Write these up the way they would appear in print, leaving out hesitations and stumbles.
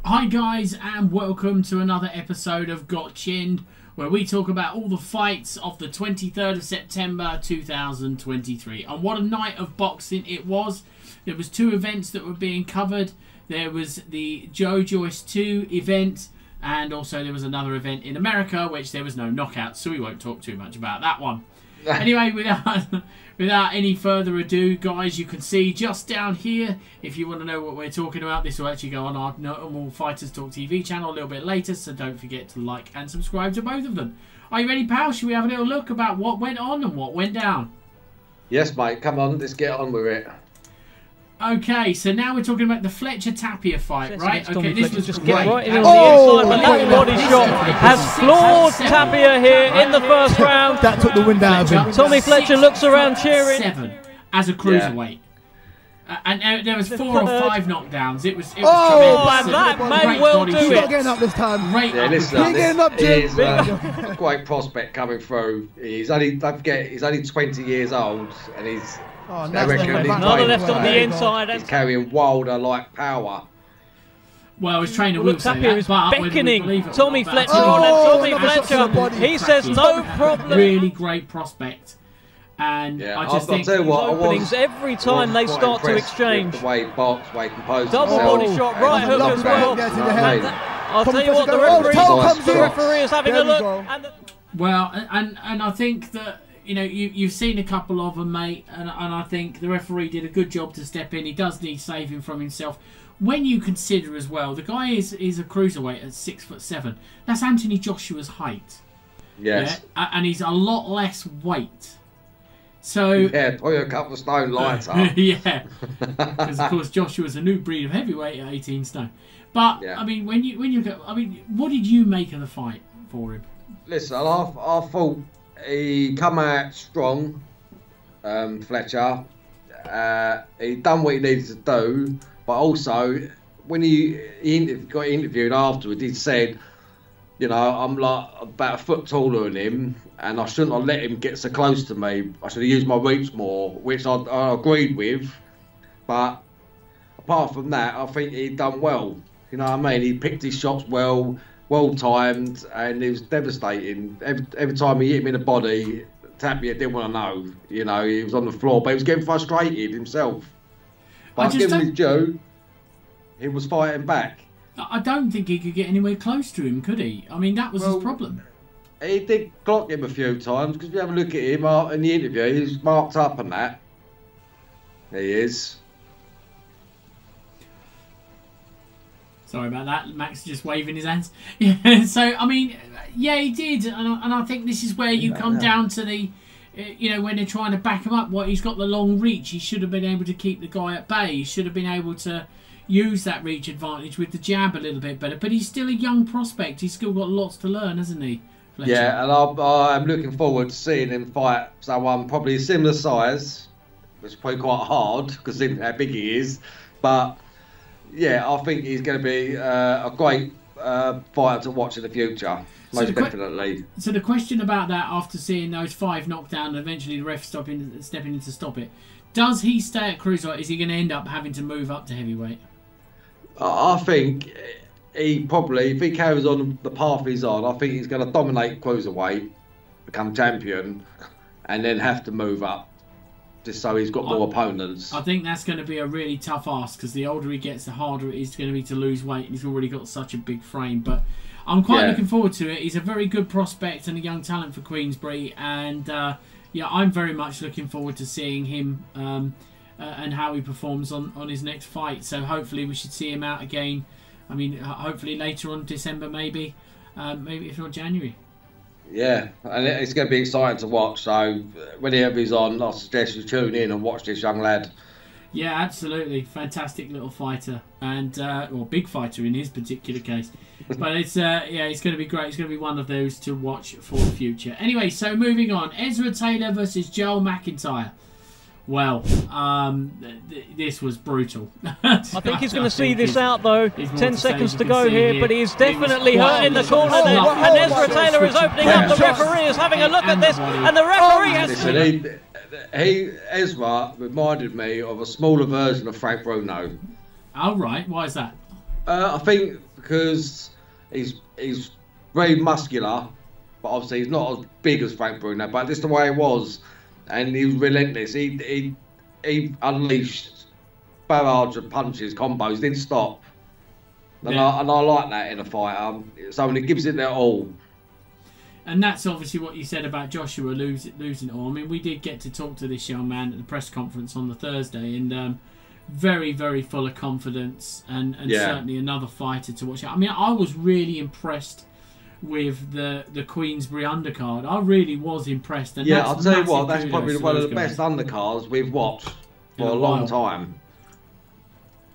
Hi guys, and welcome to another episode of Got Chinned, where we talk about all the fights of the 23rd of September 2023. And what a night of boxing it was. There was two events that were being covered. There was the Joyce 2 event, and also there was another event in America, which there was no knockouts, so we won't talk too much about that one. Anyway, without any further ado, guys, you can see just down here, if you want to know what we're talking about, this will actually go on our normal Fighters Talk TV channel a little bit later, so don't forget to like and subscribe to both of them. Are you ready, pal? Should we have a little look about what went on and what went down? Yes, mate. Come on, let's get on with it. Okay, so now we're talking about the Fletcher-Tapia fight, right? Okay, this was just great. get right in on the inside, but that body shot has floored Tapia here in the first round. That took the wind out of him. Tommy Fletcher looks around cheering. 7 as a cruiserweight. And there was 4 or 5 knockdowns. It was tremendous. And that may well do He's it. not getting up this time. Great Yeah, listen, You're getting up, Jim. he's a great prospect coming through. He's only, don't forget, he's only 20 years old, and he's. Oh, I reckon he's Another left on the playing. inside. He's carrying Wilder-like power. Well, his trainer Look, will say Tapia that, is but whether we beckoning believe it or Tommy not, Fletcher that's on, and Tommy another shot to the Fletcher, body. he says no problem. really great prospect. And Yeah, I just think tell you what, Openings every time they quite start to impressed exchange. with the way he boxed, way he composed Double himself. body shot, right hook Lovely as well. right hook there to the head. I'll tell you what, the Oh, the toe comes in. referee is having a There we look. go. And well, and I think that, you know, you've seen a couple of them, mate, and I think the referee did a good job to step in. He does need saving from himself. When you consider as well, the guy is a cruiserweight at 6'7". That's Anthony Joshua's height. Yes. Yeah? And he's a lot less weight. So Yeah, probably a couple of stone lighter. yeah, because of course Joshua's a new breed of heavyweight at 18 stone. But Yeah. I mean, when you go, I mean, what did you make of the fight for him? Listen, I thought he come out strong, Fletcher. He done what he needed to do, but also when he got interviewed afterwards, he said, you know, I'm like about a foot taller than him, and I shouldn't have let him get so close to me. I should have used my reach more, which I agreed with. But apart from that, I think he done well. You know what I mean? He picked his shots well timed, and it was devastating. Every time he hit him in the body, Tapia didn't want to know. You know, he was on the floor, but he was getting frustrated himself. But I give him his due. He was fighting back. I don't think he could get anywhere close to him, could he? I mean, that was his problem. He did clock him a few times, because if you have a look at him in the interview, he's marked up on that. He is. Sorry about that. Max is just waving his hands. Yeah. So I mean, yeah, he did, and I think this is where you come down to the, you know, when they're trying to back him up. What he's got the long reach. He should have been able to keep the guy at bay. He should have been able to use that reach advantage with the jab a little bit better. But he's still a young prospect. He's still got lots to learn, hasn't he, Fletcher? Yeah, and I'm looking forward to seeing him fight someone probably similar size, which is probably quite hard because of how big he is. But yeah, I think he's going to be a great fighter to watch in the future, most definitely. So the question about that, after seeing those 5 knockdowns and eventually the ref stepping in to stop it, does he stay at cruiserweight? Is he going to end up having to move up to heavyweight? I think he probably, if he carries on the path he's on, I think he's going to dominate cruiserweight, become champion, and then have to move up, just so he's got more opponents. I think that's going to be a really tough ask, because the older he gets, the harder it is going to be to lose weight, and he's already got such a big frame. But I'm quite looking forward to it. He's a very good prospect and a young talent for Queensbury, and yeah, I'm very much looking forward to seeing him and how he performs on his next fight. So hopefully we should see him out again. I mean, hopefully later on December, maybe if not January. Yeah, and it's going to be exciting to watch. So whenever he's on, I suggest you tune in and watch this young lad. Yeah, absolutely. Fantastic little fighter, and or big fighter in his particular case. But it's yeah, it's going to be great. It's going to be one of those to watch for the future. Anyway, so moving on. Ezra Taylor versus Joel McIntyre. Well, this was brutal. I think he's going to see this out though. 10 seconds to go here, but he's definitely hurting the corner there. And Ezra Taylor is opening up. The referee is having a look at this, and the referee has... Listen, Ezra reminded me of a smaller version of Frank Bruno. Oh, right. Why is that? I think because he's very muscular, but obviously he's not as big as Frank Bruno. But that's the way it was, and he was relentless. He unleashed barrage of punches, combos, didn't stop. And, I like that in a fighter. Someone who gives it their all. And that's obviously what you said about Joshua losing it all. I mean, we did get to talk to this young man at the press conference on the Thursday, and very, very full of confidence, and certainly another fighter to watch out. I mean, I was really impressed with the Queensbury undercard. I really was impressed. And I'll tell you what, that's probably one of the best undercards we've watched for a long time.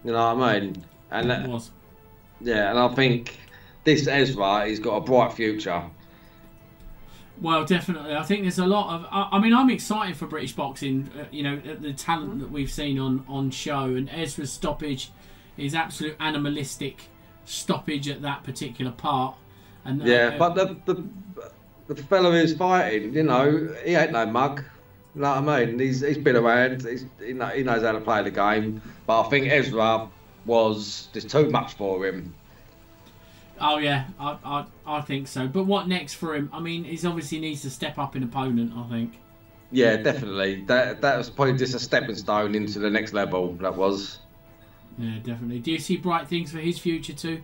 You know what I mean? And it was. Yeah, and I think this Ezra, he's got a bright future. Well, definitely. I think there's a lot of... I mean, I'm excited for British boxing, you know, the talent that we've seen on show. And Ezra's stoppage is absolute animalistic stoppage at that particular part. And but the fellow who's fighting, you know, he ain't no mug. You know what I mean? He's been around. He knows how to play the game. But I think Ezra was just too much for him. Oh yeah, I think so. But what next for him? I mean, he obviously needs to step up in opponent, I think. Yeah, definitely. That was probably just a stepping stone into the next level. That was. Yeah, definitely. Do you see bright things for his future too?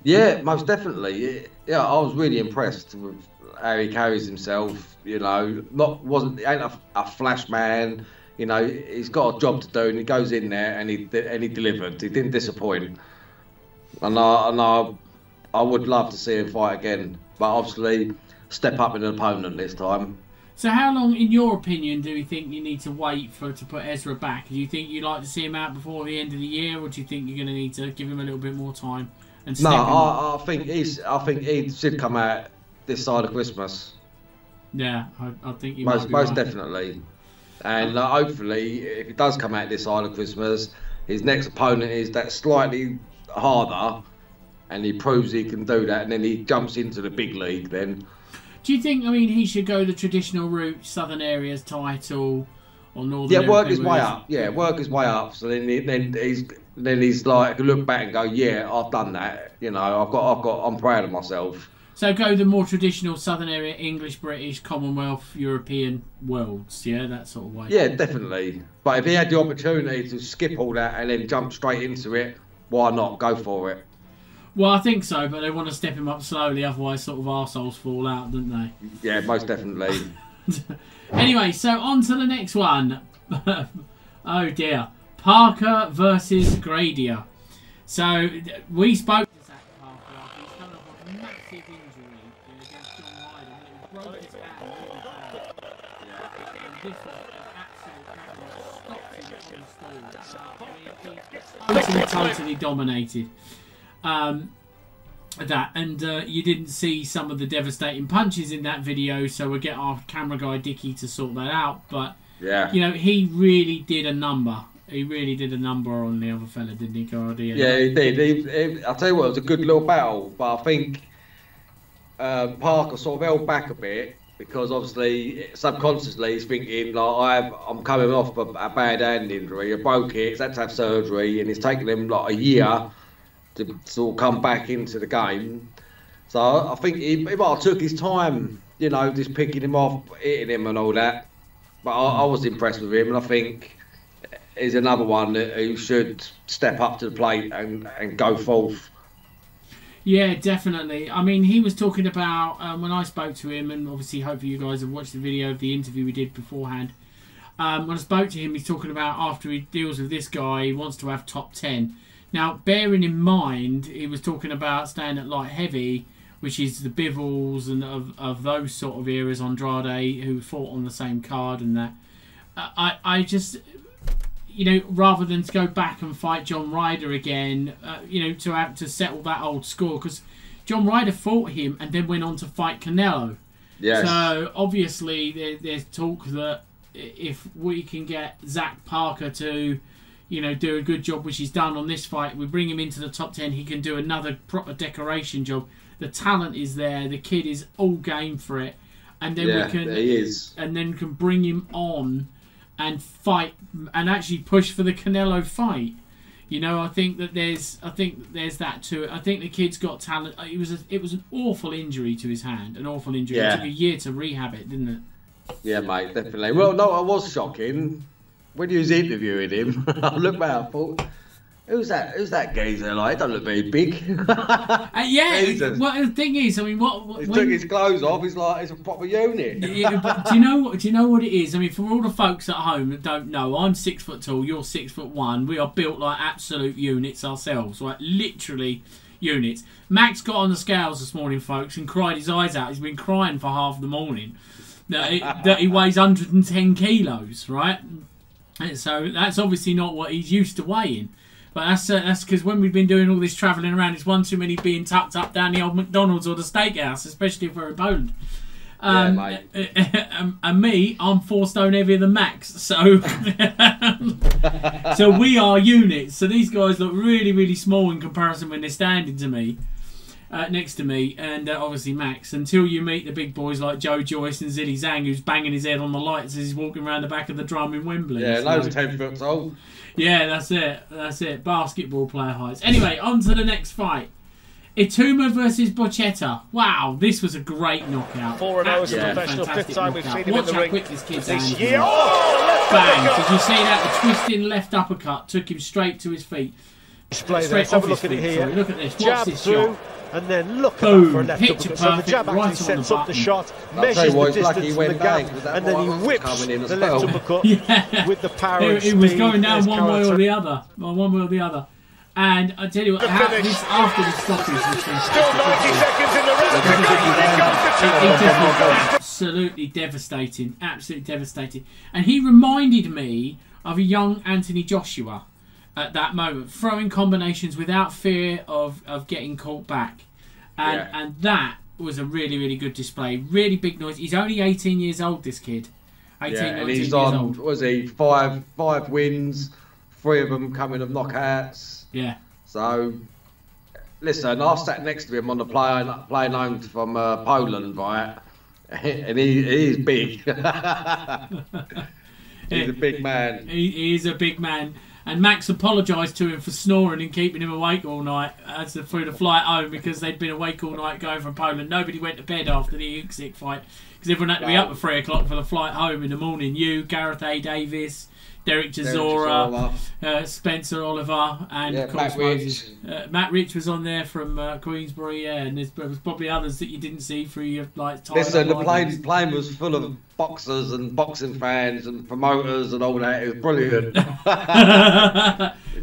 Yeah, most definitely. Yeah, I was really impressed with how he carries himself. You know, ain't a flash man. You know, he's got a job to do, and he goes in there and he delivered. He didn't disappoint. And I would love to see him fight again, but obviously step up in an opponent this time. So how long, in your opinion, do you think you need to wait to put Ezra back? Do you think you'd like to see him out before the end of the year, or do you think you're going to need to give him a little bit more time and step him up? I think he should come out this side of Christmas. Yeah, I think you most right. definitely. And hopefully, if he does come out this side of Christmas, his next opponent is that slightly harder, and he proves he can do that, and then he jumps into the big league then. Do you think, I mean, he should go the traditional route, Southern Areas title or Northern? Yeah, work his way up. Yeah, work his way up. So then he's like, look back and go, yeah, I've done that. You know, I'm proud of myself. So go the more traditional Southern Area, English, British, Commonwealth, European worlds, yeah, that sort of way. Yeah, definitely. But if he had the opportunity to skip all that and then jump straight into it, why not? Go for it. Well, I think so, but they want to step him up slowly, otherwise sort of arseholes fall out, don't they? Yeah, most definitely. Anyway, so on to the next one. Oh dear. Parker versus Gradier. So we spoke to Zach Parker after he's coming off a massive injury against John Ryder. He broke his hand really bad. And this was an absolute stopped him on the stool. Totally dominated. That, and you didn't see some of the devastating punches in that video, so we'll get our camera guy Dickie to sort that out. But yeah, you know, he really did a number. He really did a number on the other fella, didn't he, Guardia? Yeah, he did. I'll tell you what, it was a good little battle, but I think Parker sort of held back a bit because obviously subconsciously he's thinking like I'm coming off a bad hand injury, I broke it, he's had to have surgery, and it's taken him like a year to sort of come back into the game. So I think he might have took his time, you know, just picking him off, hitting him and all that. But I was impressed with him, and I think he's another one who should step up to the plate and go forth. Yeah, definitely. I mean, he was talking about, when I spoke to him, and obviously hopefully you guys have watched the video of the interview we did beforehand. When I spoke to him, he's talking about after he deals with this guy, he wants to have top 10. Now, bearing in mind, he was talking about staying at light heavy, which is the Bivals and of those sort of eras, Andrade, who fought on the same card and that. I just, you know, rather than to go back and fight John Ryder again, you know, to have to settle that old score, because John Ryder fought him and then went on to fight Canelo. Yes. So, obviously, there's talk that if we can get Zach Parker to, you know, do a good job, which he's done on this fight, we bring him into the top 10, he can do another proper decoration job. The talent is there, the kid is all game for it, and then we can, he is. and then can bring him on and fight and actually push for the Canelo fight. You know, I think there's that too. I think the kid's got talent. It was an awful injury to his hand, an awful injury. Yeah. It took a year to rehab it, didn't it? Yeah, mate, definitely. Well, no, it was shocking when you was interviewing him. I looked back, I thought, who's that geezer? Like, he don't look very big. Yeah. Jesus. Well, the thing is, I mean, He took his clothes off. He's like, it's a proper unit. Yeah, but do you know what it is? I mean, for all the folks at home that don't know, I'm 6 foot tall. You're 6'1". We are built like absolute units ourselves, right? Literally units. Max got on the scales this morning, folks, and cried his eyes out. He's been crying for half the morning. That he weighs 110 kilos, right? And so that's obviously not what he's used to weighing. But that's because when we've been doing all this travelling around, it's one too many being tucked up down the old McDonald's or the steakhouse, especially if we're in Poland. Yeah, mate. And me, I'm 4 stone heavier than Max, so so we are units. So these guys look really, really small in comparison when they're standing to me, next to me, and obviously Max. Until you meet the big boys like Joyce and Zhang, who's banging his head on the lights as he's walking around the back of the drum in Wembley. Yeah, so, those 10 foot tall. Yeah, that's it. That's it. Basketball player heights. Anyway, on to the next fight. Ituma versus Bochetta. Wow, this was a great knockout. 4-0 as a professional, 5th time we've seen him in the ring this year. Bang! Did you see that? The twisting left uppercut took him straight to his feet. Display there. Let's have a look at it here. Sorry, look at this. Jab Watch this through, shot. and then look Boom. at for a left Picture uppercut. So the perfect, jab actually right on sets the up the button. shot, I'll measures tell you the what, it's lucky distance he from went the gap, down, 'cause that and then he right was whips coming in as the left well. uppercut Yeah. with the power and It was speed. going down There's one way or counter. the other. Well, one way or the other. And I tell you what, after this stoppage, this thing Still 90 seconds in the round to go, and it goes to it just was absolutely devastating, absolutely devastating. And he reminded me of a young Anthony Joshua at that moment, throwing combinations without fear of getting caught back. And that was a really, really good display. Really big noise. He's only 18 years old, this kid. 18, Yeah, 19 and years he's on, old. what was he, five wins, 3 of them coming of knockouts. Yeah. So, listen, I sat next to him on the plane home from Poland, right? And he's big. He's a big man. He is a big man. And Max apologised to him for snoring and keeping him awake all night through the flight home, because they'd been awake all night going from Poland. Nobody went to bed after the Usyk fight because everyone had to be up at 3 o'clock for the flight home in the morning. You, Gareth A. Davis, Derek Chisora, Spencer Oliver, and of course Matt Rich was on there from Queensbury. Yeah, and there was probably others that you didn't see through your like. Listen, the plane was full of boxers and boxing fans and promoters and all that. It was brilliant.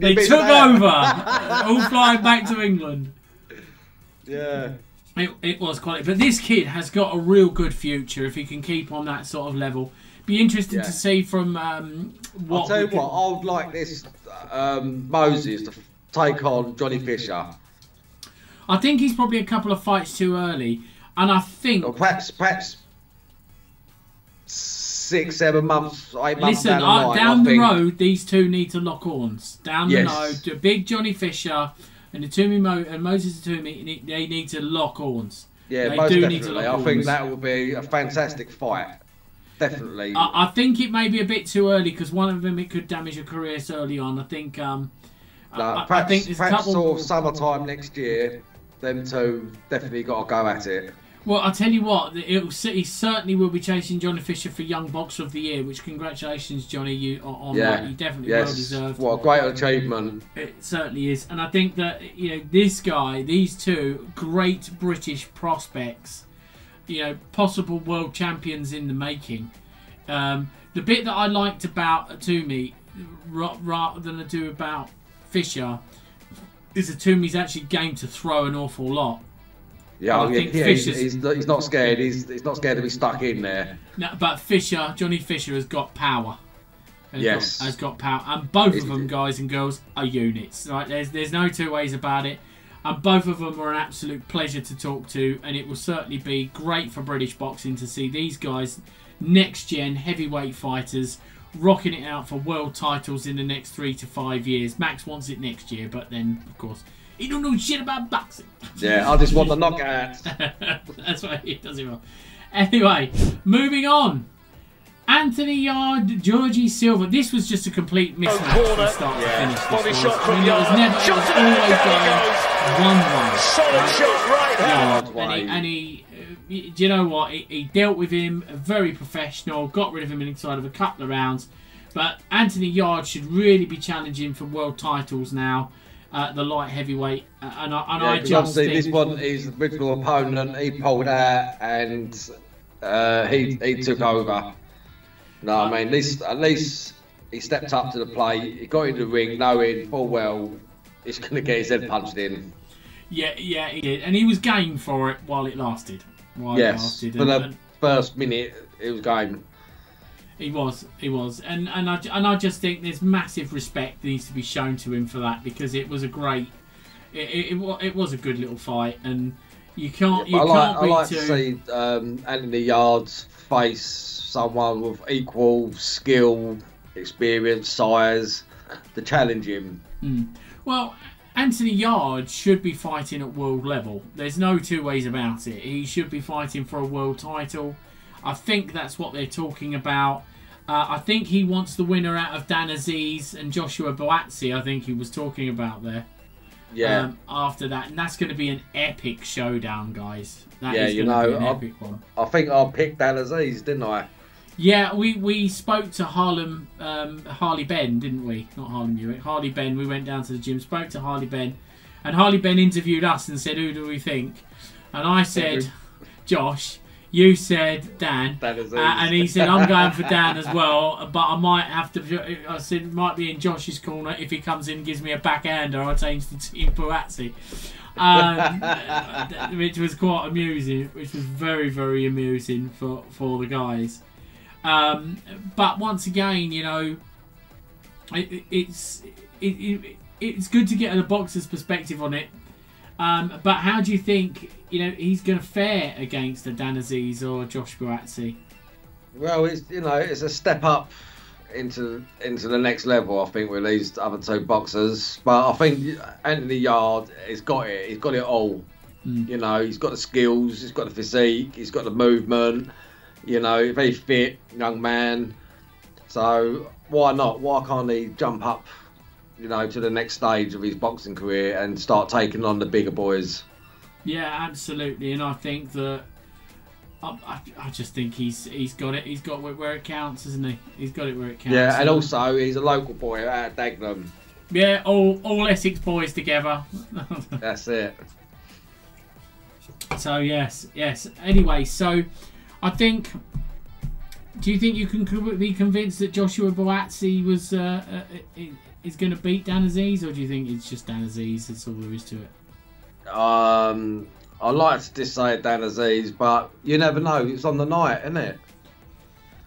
They took over, all flying back to England. Yeah. It was quite. But this kid has got a real good future if he can keep on that sort of level. Be interested to see from what. I'll tell you what, I would like this Moses to take on Johnny Fisher. I think he's probably a couple of fights too early, and I think or perhaps 6, 7 months, 8 months listen, down the line. Road, these two need to lock horns. Down the road, the big Johnny Fisher and Moses Itumi, they need to lock horns. Yeah, they most do definitely. need to lock I horns. think that will be a fantastic fight. Definitely. I think it may be a bit too early, because one of them, it could damage your careers early on. I think. I think there's a couple sort of summertime next year. Them two definitely got to go at it. Well, I'll tell you what, he certainly will be chasing Johnny Fisher for Young Boxer of the Year, which congratulations, Johnny, you on that. You definitely well deserved. What a great achievement. It certainly is. And I think that, this guy, these two great British prospects, possible world champions in the making. The bit that I liked about Itumi, rather than I do about Fisher, is Itumi's actually game to throw an awful lot. Yeah, he's not scared. He's not scared to be stuck in there. No, but Johnny Fisher has got power. Has got power, and both of them, guys and girls, are units. Right? There's no two ways about it, and both of them were an absolute pleasure to talk to, and it will certainly be great for British boxing to see these guys, next gen heavyweight fighters, rocking it out for world titles in the next 3 to 5 years. Max wants it next year, but then of course. He don't know shit about boxing. Yeah, I just want the knockout. That's why he does it wrong. Anyway, moving on. Anthony Yard, Georgie Silva. This was just a complete mismatch from start to finish. Body shot I from mean, it was Yard. never, it was always going one way. Solid shot right there. Yeah, and he do you know what? He dealt with him very professional, got rid of him inside of a couple of rounds. But Anthony Yard should really be challenging for world titles now, the light heavyweight. I just think this one, his original opponent, he pulled out and he took over. No, I mean, at least he stepped up to the plate. He got into the ring knowing full well he's going to get his head punched in. Yeah, he did, and he was game for it while it lasted. For the first minute, it was game. He was, and I just think there's massive respect needs to be shown to him for that, because it was a great, it was a good little fight, and you can't I like to see Anthony Yard's face someone with equal skill, experience, size to challenge him. Well, Anthony Yard should be fighting at world level. There's no two ways about it. He should be fighting for a world title. I think that's what they're talking about. I think he wants the winner out of Dan Aziz and Joshua Buatsi, I think he was talking about there. Yeah. After that. And that's going to be an epic showdown, guys. That is going to be an epic one. I think I picked Dan Aziz, didn't I? Yeah, we spoke to Harley Ben, didn't we? Not Harlem Hewitt. Harley Ben. We went down to the gym, spoke to Harley Ben. And Harley Ben interviewed us and said, who do we think? And I said, Josh. You said Dan, and he said I'm going for Dan as well, but I might have to. I said it might be in Josh's corner if he comes in and gives me a backhander. I'll change to Team Buatsi, which was quite amusing. Which was very, very amusing for the guys. But once again, you know, it's good to get a boxer's perspective on it. But how do you think, you know, he's going to fare against a Dan Aziz or Josh Buatsi? Well, it's a step up into the next level, I think, with these other two boxers. But I think Anthony Yard has got it. He's got it all. You know, he's got the skills, he's got the physique, he's got the movement. You know, very fit young man. So why not? Why can't he jump up, you know, to the next stage of his boxing career and start taking on the bigger boys? Yeah, absolutely. And I think that I just think he's got it. He's got where it counts, isn't he? He's got it where it counts. Yeah, and also he's a local boy out of Dagenham. Yeah, all Essex boys together. That's it. So yes. Anyway, so I think. Do you think you can be convinced that Joshua Buatsi was is going to beat Dan Aziz, or do you think it's just Dan Aziz? That's all there is to it. I like to just say Dan Aziz, but you never know. It's on the night, isn't it?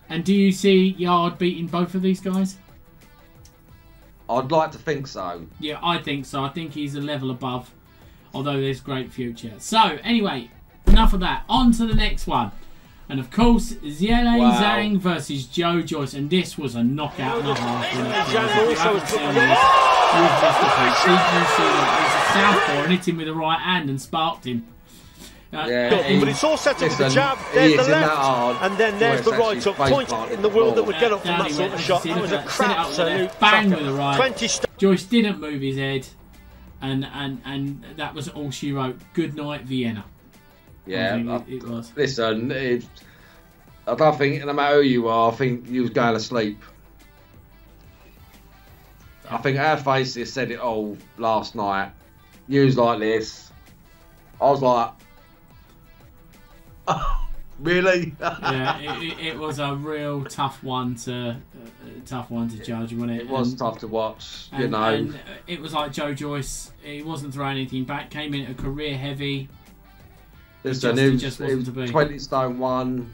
And do you see Yard beating both of these guys? I'd like to think so. Yeah, I think so. I think he's a level above, although there's great future. So, anyway, enough of that. On to the next one. And of course, Zhang versus Joyce, and this was a knockout and a half. He's a southpaw and hit him with the right hand and sparked him. But it's all set up with the jab, there's the left, and then there's the right up. Point in the world that would get up from that sort of shot. That was a crap absolute bang with the right. Joyce didn't move his head, and that was all she wrote. Good night, Vienna. Yeah, it was. Listen, I don't think, no matter who you are, I think you was going to sleep. I think our faces said it all last night. You was like this. I was like, oh, really? Yeah, it was a real tough one to judge, wasn't it? It was tough to watch, you know. And it was like Joyce. He wasn't throwing anything back. Came in at a career heavy. Listen, it was 20 stone 1.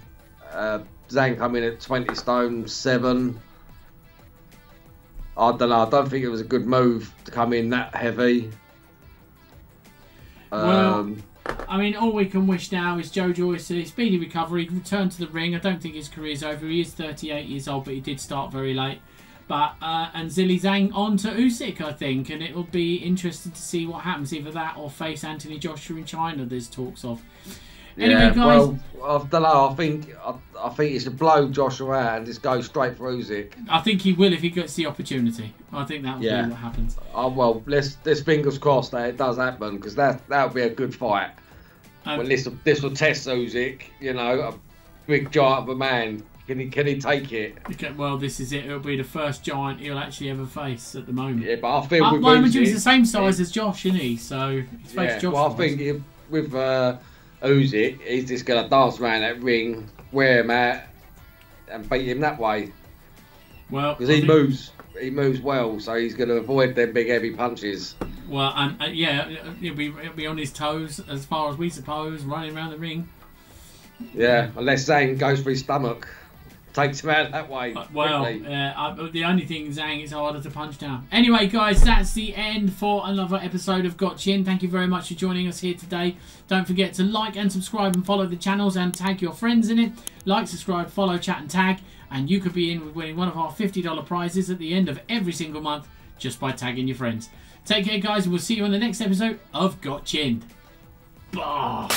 Zhang come in at 20 stone 7. I don't know. I don't think it was a good move to come in that heavy. Well, I mean, all we can wish now is Joyce a speedy recovery, return to the ring. I don't think his career's over. He is 38 years old, but he did start very late. But and Zhang on to Usyk, I think, and it will be interesting to see what happens. Either that or face Anthony Joshua in China. There's talks of. Anyway, guys. Well, I don't know. I think he should blow Joshua out and just go straight for Usyk. I think he will if he gets the opportunity. I think that will be what happens. Well, let's fingers crossed that it does happen, because that would be a good fight. Well, this will test Usyk. You know, a big giant of a man. Can he take it? Okay, well, this is it. It'll be the first giant he'll actually ever face at the moment. Yeah, but I feel with Usyk, Usyk, he's the same size as Josh, isn't he? So he's faced Josh. Well, I think with Usyk, he's just going to dance around that ring, wear him out, and beat him that way. Well, because he moves well, so he's going to avoid them big heavy punches. Well, and he'll be on his toes as far as we suppose, running around the ring. Yeah, unless Zhang goes for his stomach, takes him out that way. Well, the only thing, Zhang, is harder to punch down. Anyway, guys, that's the end for another episode of Got Chin. Thank you very much for joining us here today. Don't forget to like and subscribe and follow the channels and tag your friends in it. Like, subscribe, follow, chat and tag. And you could be in with winning one of our $50 prizes at the end of every single month just by tagging your friends. Take care, guys, and we'll see you on the next episode of Got Chinned. Bah!